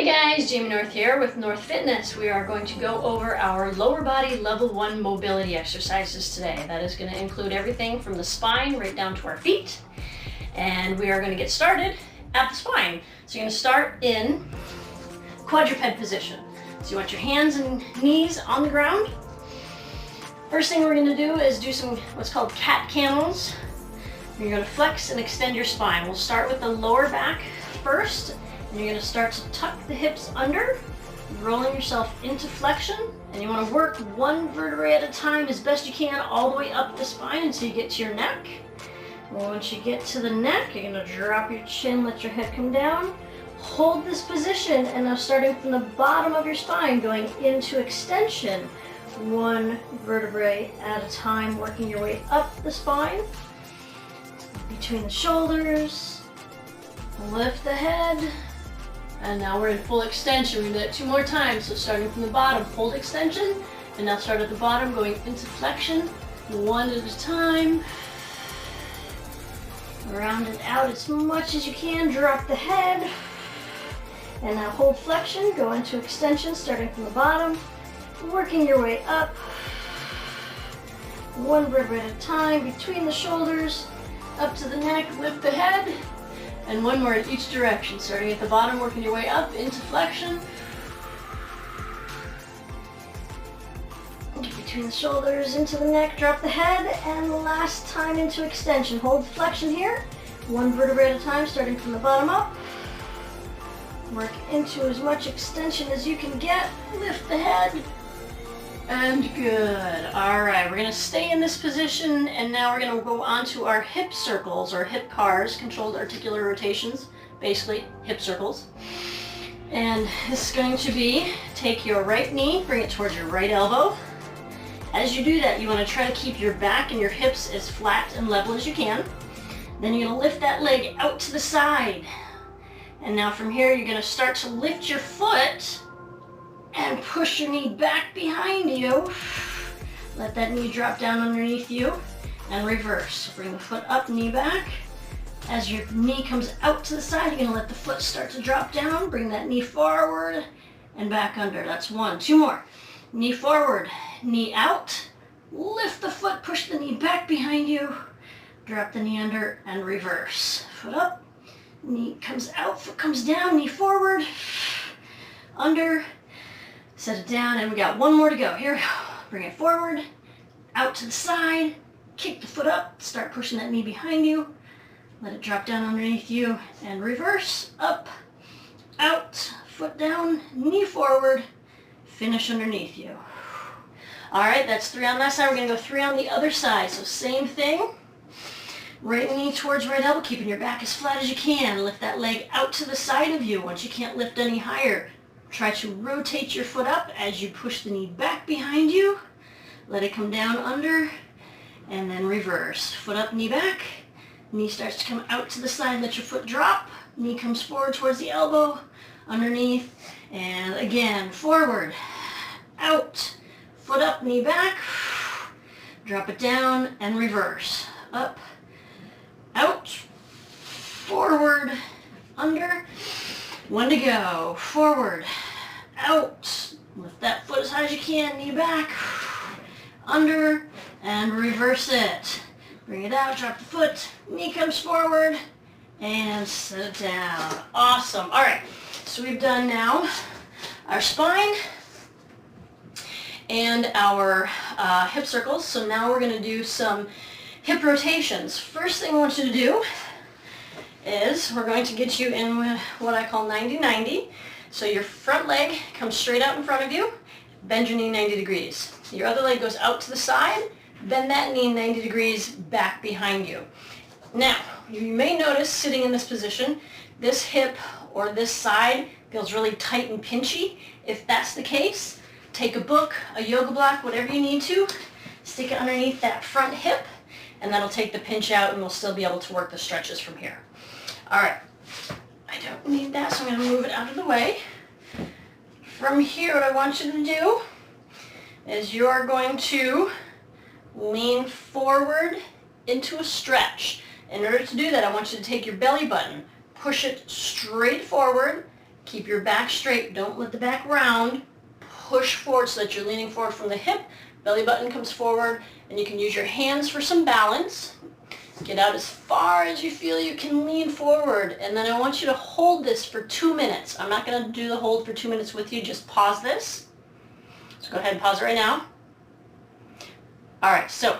Hey guys, Jamie North here with North Fitness. We are going to go over our lower body level 1 mobility exercises today. That is going to include everything from the spine right down to our feet. And we are going to get started at the spine. So you're going to start in quadruped position. So you want your hands and knees on the ground. First thing we're going to do is do some what's called cat camels. You're going to flex and extend your spine. We'll start with the lower back first. And you're going to start to tuck the hips under, rolling yourself into flexion. And you want to work one vertebrae at a time as best you can all the way up the spine until you get to your neck. And once you get to the neck, you're going to drop your chin, let your head come down. Hold this position, and now starting from the bottom of your spine, going into extension. One vertebrae at a time, working your way up the spine. Between the shoulders, lift the head. And now we're in full extension. We're going to do that 2 more times. So starting from the bottom, hold extension. And now start at the bottom, going into flexion. One at a time. Round it out as much as you can. Drop the head. And now hold flexion. Go into extension, starting from the bottom. Working your way up. One vertebrae at a time. Between the shoulders. Up to the neck. Lift the head. And one more in each direction, starting at the bottom, working your way up into flexion. Get between the shoulders, into the neck, drop the head, and last time into extension. Hold flexion here, one vertebrae at a time, starting from the bottom up. Work into as much extension as you can get. Lift the head. And good. All right, we're going to stay in this position, and now we're going to go on to our hip circles, or hip CARs, controlled articular rotations, basically hip circles. And this is going to be, take your right knee, bring it towards your right elbow. As you do that, you want to try to keep your back and your hips as flat and level as you can. Then you're going to lift that leg out to the side. And now from here, you're going to start to lift your foot and push your knee back behind you. Let that knee drop down underneath you and reverse. Bring the foot up, knee back. As your knee comes out to the side, you're gonna let the foot start to drop down. Bring that knee forward and back under. That's 1. 2 more. Knee forward, knee out. Lift the foot, push the knee back behind you. Drop the knee under and reverse. Foot up, knee comes out, foot comes down, knee forward, under. Set it down, and we got 1 more to go. Here we go. Bring it forward, out to the side, kick the foot up, start pushing that knee behind you, let it drop down underneath you, and reverse, up, out, foot down, knee forward, finish underneath you. All right, that's 3 on that side. We're going to go 3 on the other side. So same thing. Right knee towards right elbow, keeping your back as flat as you can. Lift that leg out to the side of you. Once you can't lift any higher, try to rotate your foot up as you push the knee back behind you. Let it come down under, and then reverse. Foot up, knee back. Knee starts to come out to the side. Let your foot drop. Knee comes forward towards the elbow, underneath, and again, forward, out. Foot up, knee back. Drop it down and reverse. Up, out, forward, under. 1 to go. Forward, out. Lift that foot as high as you can. Knee back, under, and reverse it. Bring it out, drop the foot. Knee comes forward, and set it down. Awesome. All right, so we've done now our spine and our hip circles. So now we're going to do some hip rotations. First thing I want you to do is we're going to get you in what I call 90-90. So your front leg comes straight out in front of you, bend your knee 90 degrees. Your other leg goes out to the side, bend that knee 90 degrees back behind you. Now, you may notice sitting in this position, this hip or this side feels really tight and pinchy. If that's the case, take a book, a yoga block, whatever you need to, stick it underneath that front hip, and that'll take the pinch out, and we'll still be able to work the stretches from here. All right, I don't need that, so I'm going to move it out of the way. From here, what I want you to do is you're going to lean forward into a stretch. In order to do that, I want you to take your belly button, push it straight forward, Keep your back straight. Don't let the back round. Push forward so that you're leaning forward from the hip. Belly button comes forward, and you can use your hands for some balance. Get out as far as you feel you can lean forward, and then I want you to hold this for 2 minutes. I'm not going to do the hold for 2 minutes with you. Just pause this. So go ahead and pause it right now. All right, so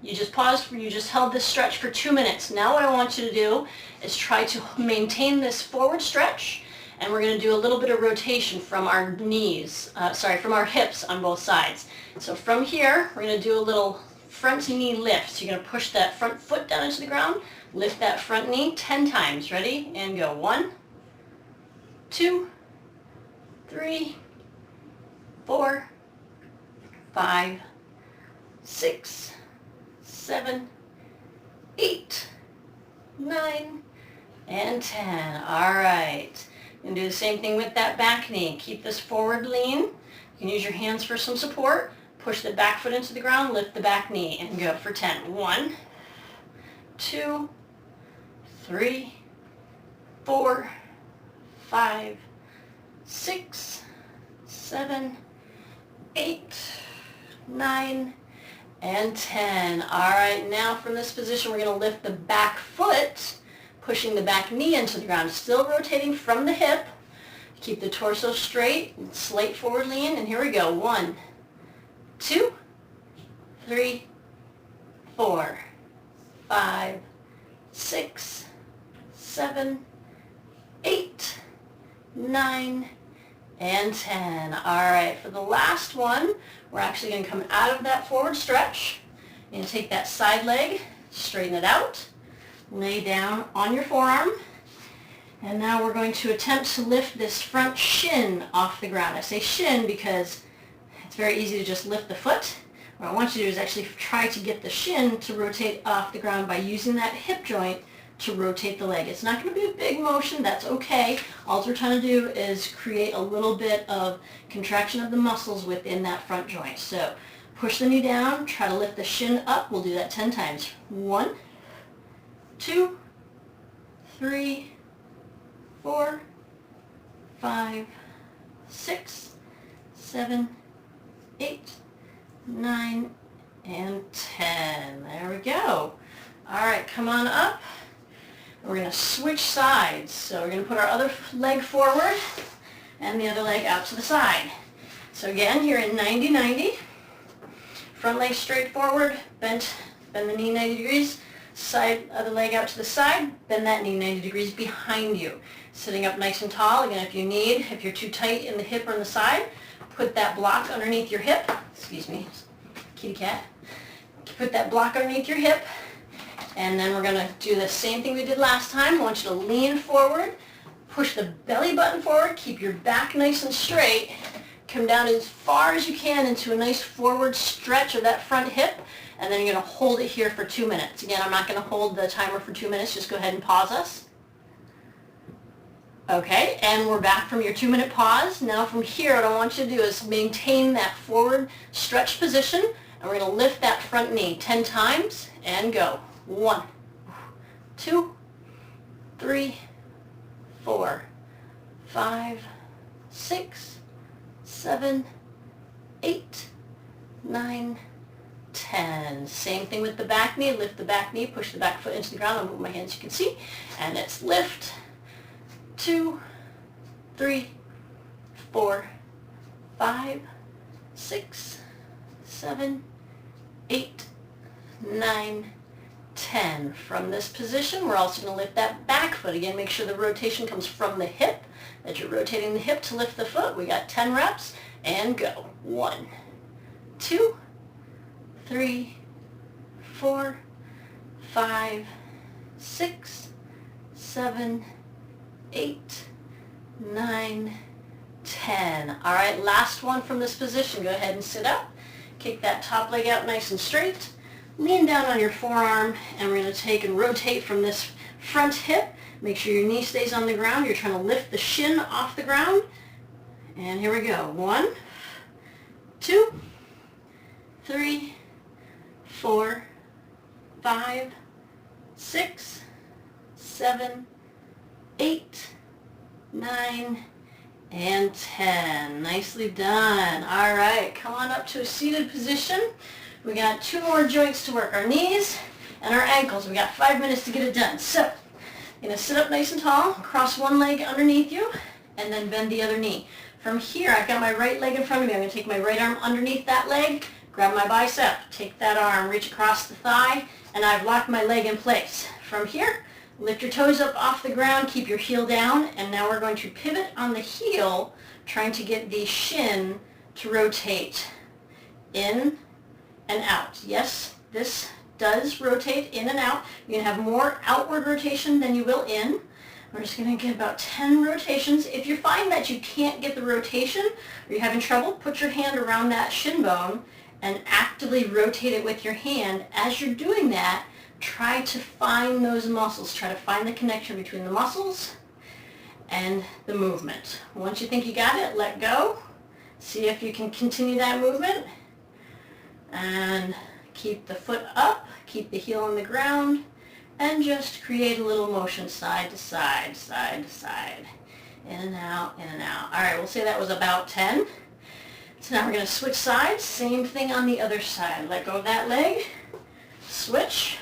you just paused, you just held this stretch for 2 minutes. Now what I want you to do is try to maintain this forward stretch, and we're going to do a little bit of rotation from our knees, from our hips on both sides. So from here, we're going to do a little front knee lift. So you're going to push that front foot down into the ground, lift that front knee 10 times. Ready? And go. 1, 2, 3, 4, 5, 6, 7, 8, 9, and 10. All right. And do the same thing with that back knee. Keep this forward lean. You can use your hands for some support. Push the back foot into the ground, lift the back knee, and go for 10. 1, 2, 3, 4, 5, 6, 7, 8, 9, and 10. All right, now from this position, we're going to lift the back foot, pushing the back knee into the ground, still rotating from the hip. Keep the torso straight, slight forward lean, and here we go. 1, 2, 3, 4, 5, 6, 7, 8, 9, and 10. All right, for the last one, we're actually going to come out of that forward stretch. You're going to take that side leg, straighten it out, lay down on your forearm, and now we're going to attempt to lift this front shin off the ground. I say shin because it's very easy to just lift the foot. What I want you to do is actually try to get the shin to rotate off the ground by using that hip joint to rotate the leg. It's not going to be a big motion. That's okay. All we're trying to do is create a little bit of contraction of the muscles within that front joint. So push the knee down, try to lift the shin up. We'll do that 10 times. 1, 2, 3, 4, 5, 6, 7, 8, 9, and 10. There we go. All right, come on up. We're going to switch sides. So we're going to put our other leg forward and the other leg out to the side. So again, you're in 90-90. Front leg straight forward, bend the knee 90 degrees. Side, other leg out to the side, bend that knee 90 degrees behind you. Sitting up nice and tall. Again, if you're too tight in the hip or in the side, put that block underneath your hip. Excuse me, kitty cat. Put that block underneath your hip. And then we're going to do the same thing we did last time. I want you to lean forward, push the belly button forward, keep your back nice and straight, come down as far as you can into a nice forward stretch of that front hip, and then you're going to hold it here for 2 minutes. Again, I'm not going to hold the timer for 2 minutes. Just go ahead and pause us. Okay, and we're back from your 2-minute pause. Now from here, what I want you to do is maintain that forward stretch position, and we're going to lift that front knee 10 times, and go. 1, 2, 3, 4, 5, 6, 7, 8, 9, 10. Same thing with the back knee. Lift the back knee, push the back foot into the ground. I'll move my hands, you can see. And it's lift, 2, 3, 4, 5, 6, 7, 8, 9, 10. From this position, we're also going to lift that back foot. Again, make sure the rotation comes from the hip, that you're rotating the hip to lift the foot. We got 10 reps, and go. 1, 2, 3, 4, 5, 6, 7, 8, 9, 10. All right, last one from this position. Go ahead and sit up. Kick that top leg out nice and straight. Lean down on your forearm, and we're going to take and rotate from this front hip. Make sure your knee stays on the ground. You're trying to lift the shin off the ground. And here we go. 1, 2, 3, 4, 5, 6, 7, 8, 9, and 10. Nicely done. All right, come on up to a seated position. We got 2 more joints to work, our knees and our ankles. We got 5 minutes to get it done. So, you're going to sit up nice and tall, cross one leg underneath you, and then bend the other knee. From here, I've got my right leg in front of me. I'm going to take my right arm underneath that leg, grab my bicep, take that arm, reach across the thigh, and I've locked my leg in place. From here, lift your toes up off the ground, keep your heel down, and now we're going to pivot on the heel, trying to get the shin to rotate in and out. Yes, this does rotate in and out. You're going to have more outward rotation than you will in. We're just going to get about 10 rotations. If you find that you can't get the rotation or you're having trouble, put your hand around that shin bone and actively rotate it with your hand. As you're doing that, try to find those muscles. Try to find the connection between the muscles and the movement. Once you think you got it, let go. See if you can continue that movement. And keep the foot up, keep the heel on the ground, and just create a little motion side to side, side to side. In and out, in and out. All right, we'll say that was about 10. So now we're going to switch sides. Same thing on the other side. Let go of that leg. Switch.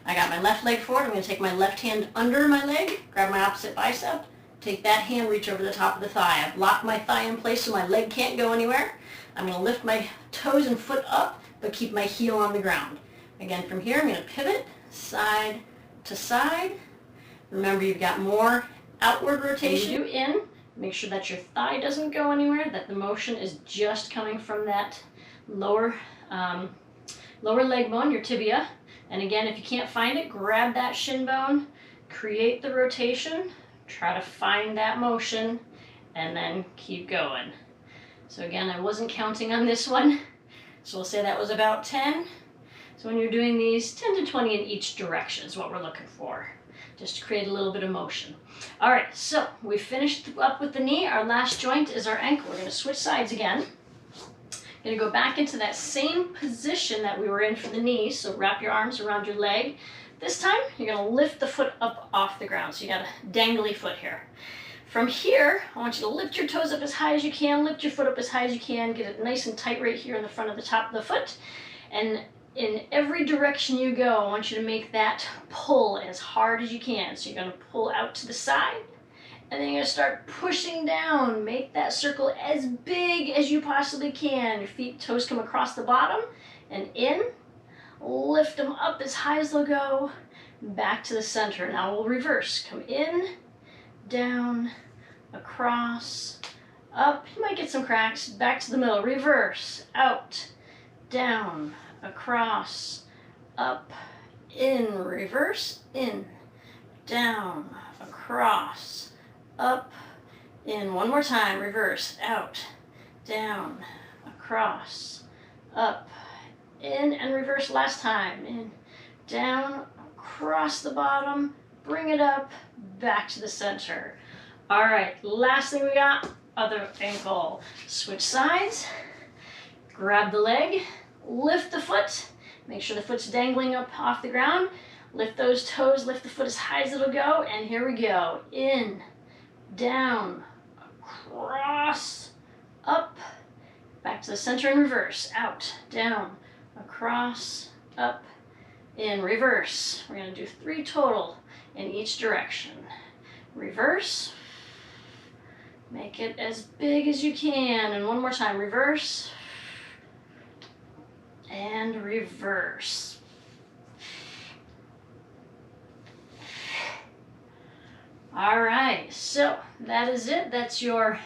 I got my left leg forward. I'm going to take my left hand under my leg, grab my opposite bicep, take that hand, reach over the top of the thigh. I've locked my thigh in place so my leg can't go anywhere. I'm going to lift my toes and foot up, but keep my heel on the ground. Again, from here, I'm going to pivot side to side. Remember, you've got more outward rotation. You do in, make sure that your thigh doesn't go anywhere, that the motion is just coming from that lower leg bone, your tibia. And again, if you can't find it, grab that shin bone, create the rotation, try to find that motion, and then keep going. So again, I wasn't counting on this one, so we'll say that was about 10. So when you're doing these, 10 to 20 in each direction is what we're looking for, just to create a little bit of motion. All right, so we finished up with the knee. Our last joint is our ankle. We're going to switch sides again. Going to go back into that same position that we were in for the knee, so wrap your arms around your leg. This time, you're going to lift the foot up off the ground, so you got a dangly foot here. From here, I want you to lift your toes up as high as you can, lift your foot up as high as you can, get it nice and tight right here in the front of the top of the foot, and in every direction you go, I want you to make that pull as hard as you can. So you're going to pull out to the side, and then you're going to start pushing down. Make that circle as big as you possibly can. Your feet, toes come across the bottom, and in. Lift them up as high as they'll go, back to the center. Now we'll reverse. Come in, down, across, up. You might get some cracks. Back to the middle. Reverse, out, down, across, up, in, reverse, in, down, across, up, in. One more time, reverse, out, down, across, up, in, and reverse last time. In, down, across the bottom, bring it up, back to the center. All right, last thing we got, other ankle. Switch sides, grab the leg, lift the foot, make sure the foot's dangling up off the ground, lift those toes, lift the foot as high as it'll go, and here we go. In, down, across, up, back to the center and reverse, out, down, across, up, in, reverse. We're going to do 3 total in each direction. Reverse, make it as big as you can, and one more time, reverse, and reverse. All right, so that is it. That's your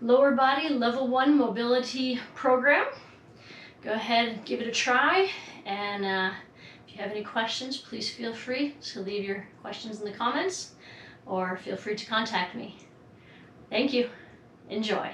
lower body level 1 mobility program. Go ahead and give it a try, and if you have any questions, please feel free to leave your questions in the comments, or feel free to contact me. Thank you. Enjoy.